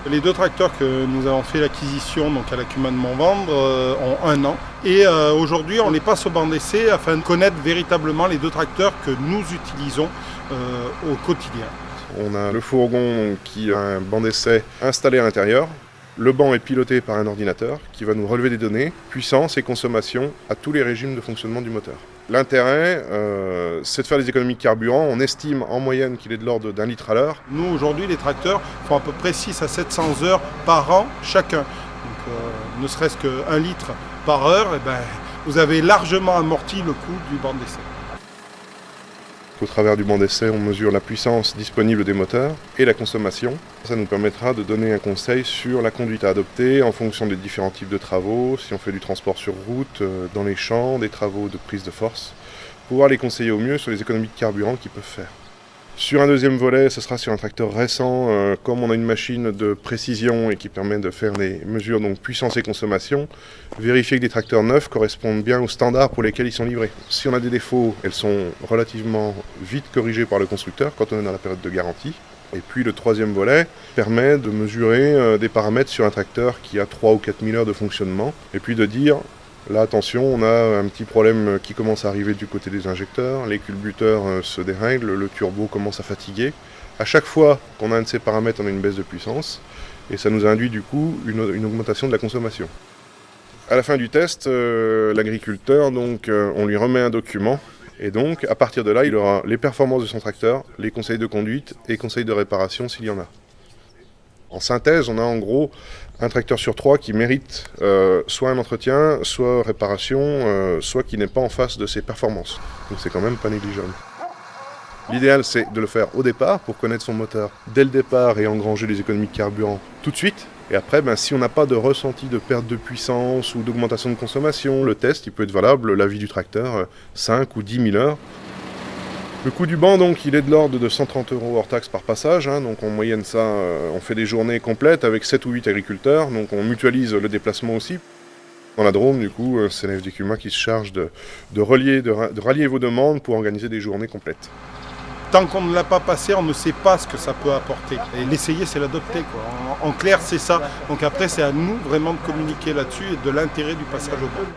Les deux tracteurs que nous avons fait l'acquisition donc à la CUMA de Montvendre ont 1 an. Et aujourd'hui, on les passe au banc d'essai afin de connaître véritablement les deux tracteurs que nous utilisons au quotidien. On a le fourgon qui a un banc d'essai installé à l'intérieur. Le banc est piloté par un ordinateur qui va nous relever des données, puissance et consommation à tous les régimes de fonctionnement du moteur. L'intérêt, c'est de faire des économies de carburant. On estime en moyenne qu'il est de l'ordre d'1 litre à l'heure. Nous, aujourd'hui, les tracteurs font à peu près 600 à 700 heures par an chacun. Donc, ne serait-ce qu'1 litre par heure, eh ben, vous avez largement amorti le coût du banc d'essai. Au travers du banc d'essai, on mesure la puissance disponible des moteurs et la consommation. Ça nous permettra de donner un conseil sur la conduite à adopter en fonction des différents types de travaux, si on fait du transport sur route, dans les champs, des travaux de prise de force, pouvoir les conseiller au mieux sur les économies de carburant qu'ils peuvent faire. Sur un deuxième volet, ce sera sur un tracteur récent, comme on a une machine de précision et qui permet de faire des mesures donc puissance et consommation, vérifier que des tracteurs neufs correspondent bien aux standards pour lesquels ils sont livrés. Si on a des défauts, elles sont relativement vite corrigées par le constructeur quand on est dans la période de garantie. Et puis le troisième volet permet de mesurer des paramètres sur un tracteur qui a 3 ou 4 000 heures de fonctionnement, et puis de dire là, attention, on a un petit problème qui commence à arriver du côté des injecteurs, les culbuteurs se dérèglent, le turbo commence à fatiguer. À chaque fois qu'on a un de ces paramètres, on a une baisse de puissance, et ça nous induit du coup une augmentation de la consommation. À la fin du test, l'agriculteur, on lui remet un document, et donc à partir de là, il aura les performances de son tracteur, les conseils de conduite et conseils de réparation s'il y en a. En synthèse, on a en gros un tracteur sur 3 qui mérite soit un entretien, soit réparation, soit qui n'est pas en face de ses performances. Donc c'est quand même pas négligeable. L'idéal, c'est de le faire au départ pour connaître son moteur dès le départ et engranger les économies de carburant tout de suite. Et après, si on n'a pas de ressenti de perte de puissance ou d'augmentation de consommation, le test il peut être valable la vie du tracteur 5 ou 10 000 heures. Le coût du banc, donc, il est de l'ordre de 130 € hors taxe par passage. Donc en moyenne, ça, on fait des journées complètes avec 7 ou 8 agriculteurs. Donc on mutualise le déplacement aussi. Dans la Drôme, du coup, c'est la FD CUMA qui se charge de rallier vos demandes pour organiser des journées complètes. Tant qu'on ne l'a pas passé, on ne sait pas ce que ça peut apporter. Et l'essayer, c'est l'adopter, quoi. En clair, c'est ça. Donc après, c'est à nous vraiment de communiquer là-dessus et de l'intérêt du passage au banc.